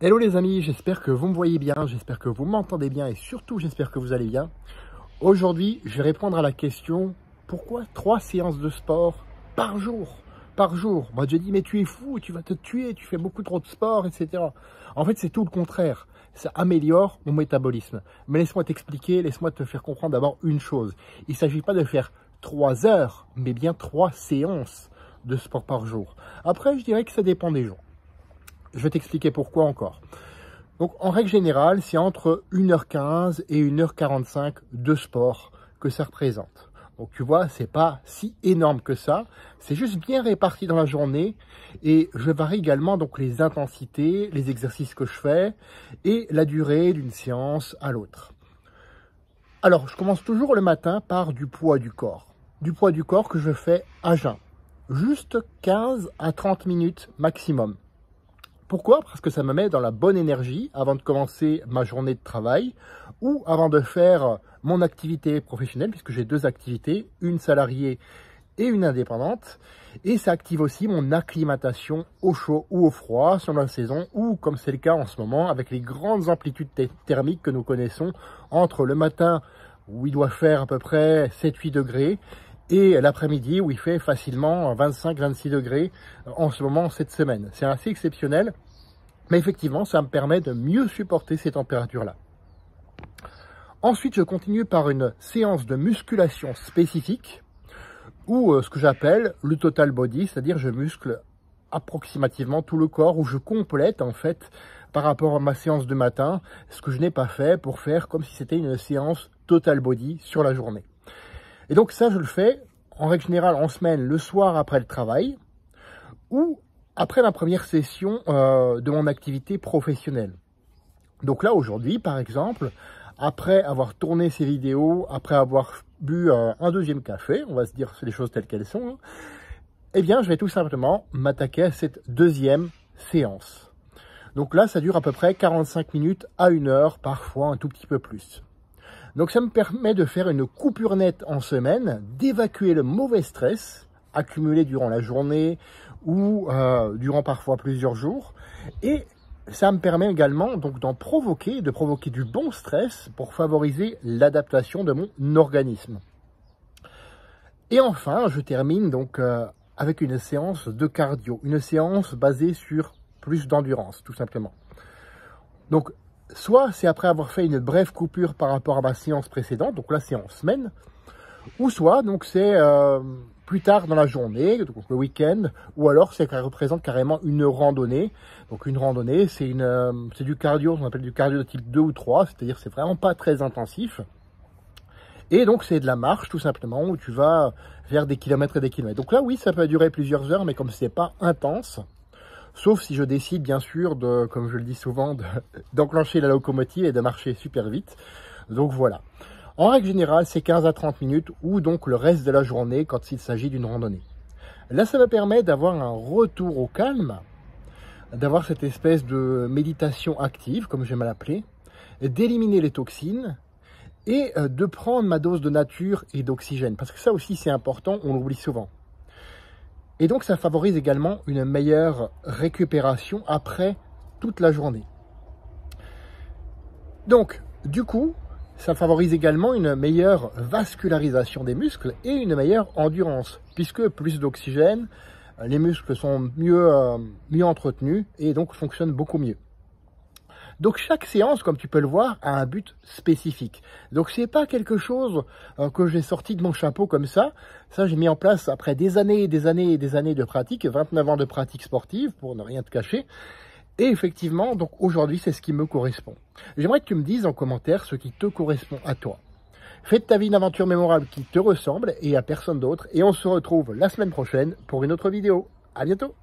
Hello les amis, j'espère que vous me voyez bien, j'espère que vous m'entendez bien et surtout j'espère que vous allez bien. Aujourd'hui, je vais répondre à la question pourquoi 3 séances de sport par jour? Par jour. Moi je dis mais tu es fou, tu vas te tuer, tu fais beaucoup trop de sport, etc. En fait c'est tout le contraire, ça améliore mon métabolisme. Mais laisse-moi t'expliquer, laisse-moi te faire comprendre d'abord une chose. Il ne s'agit pas de faire 3 heures, mais bien 3 séances de sport par jour. Après je dirais que ça dépend des jours. Je vais t'expliquer pourquoi encore. Donc, en règle générale, c'est entre 1h15 et 1h45 de sport que ça représente. Donc, tu vois, c'est pas si énorme que ça. C'est juste bien réparti dans la journée. Et je varie également donc les intensités, les exercices que je fais et la durée d'une séance à l'autre. Alors, je commence toujours le matin par du poids du corps. Du poids du corps que je fais à jeun. Juste 15 à 30 minutes maximum. Pourquoi? Parce que ça me met dans la bonne énergie avant de commencer ma journée de travail ou avant de faire mon activité professionnelle, puisque j'ai 2 activités, une salariée et une indépendante. Et ça active aussi mon acclimatation au chaud ou au froid sur la saison, ou comme c'est le cas en ce moment, avec les grandes amplitudes thermiques que nous connaissons entre le matin où il doit faire à peu près 7-8 degrés, et l'après-midi où il fait facilement 25-26 degrés en ce moment, cette semaine. C'est assez exceptionnel, mais effectivement, ça me permet de mieux supporter ces températures-là. Ensuite, je continue par une séance de musculation spécifique, ou ce que j'appelle le total body, c'est-à-dire je muscle approximativement tout le corps, où je complète en fait par rapport à ma séance de matin, ce que je n'ai pas fait pour faire comme si c'était une séance total body sur la journée. Et donc ça, je le fais en règle générale en semaine, le soir après le travail, ou après ma première session de mon activité professionnelle. Donc là, aujourd'hui, par exemple, après avoir tourné ces vidéos, après avoir bu un deuxième café, on va se dire les choses telles qu'elles sont, eh bien, je vais tout simplement m'attaquer à cette deuxième séance. Donc là, ça dure à peu près 45 minutes à 1 heure, parfois un tout petit peu plus. Donc ça me permet de faire une coupure nette en semaine, d'évacuer le mauvais stress accumulé durant la journée ou durant parfois plusieurs jours. Et ça me permet également donc de provoquer du bon stress pour favoriser l'adaptation de mon organisme. Et enfin, je termine donc avec une séance de cardio, une séance basée sur plus d'endurance, tout simplement. Donc, soit c'est après avoir fait une brève coupure par rapport à ma séance précédente, donc là c'est en semaine, ou soit donc c'est plus tard dans la journée, donc le week-end, ou alors ça représente carrément une randonnée. Donc une randonnée, c'est du cardio, on appelle du cardio de type 2 ou 3, c'est-à-dire c'est vraiment pas très intensif. Et donc c'est de la marche tout simplement, où tu vas faire des kilomètres et des kilomètres. Donc là oui, ça peut durer plusieurs heures, mais comme c'est pas intense, sauf si je décide bien sûr de, comme je le dis souvent, d'enclencher la locomotive et de marcher super vite. Donc voilà. En règle générale, c'est 15 à 30 minutes ou donc le reste de la journée quand il s'agit d'une randonnée. Là, ça me permet d'avoir un retour au calme, d'avoir cette espèce de méditation active, comme j'aime l'appeler, d'éliminer les toxines et de prendre ma dose de nature et d'oxygène. Parce que ça aussi, c'est important, on l'oublie souvent. Et donc, ça favorise également une meilleure récupération après toute la journée. Donc, du coup, ça favorise également une meilleure vascularisation des muscles et une meilleure endurance, puisque plus d'oxygène, les muscles sont mieux entretenus et donc fonctionnent beaucoup mieux. Donc chaque séance, comme tu peux le voir, a un but spécifique. Donc c'est pas quelque chose que j'ai sorti de mon chapeau comme ça. Ça, j'ai mis en place après des années et des années et des années de pratique, 29 ans de pratique sportive, pour ne rien te cacher. Et effectivement, donc aujourd'hui, c'est ce qui me correspond. J'aimerais que tu me dises en commentaire ce qui te correspond à toi. Fais de ta vie une aventure mémorable qui te ressemble et à personne d'autre. Et on se retrouve la semaine prochaine pour une autre vidéo. À bientôt!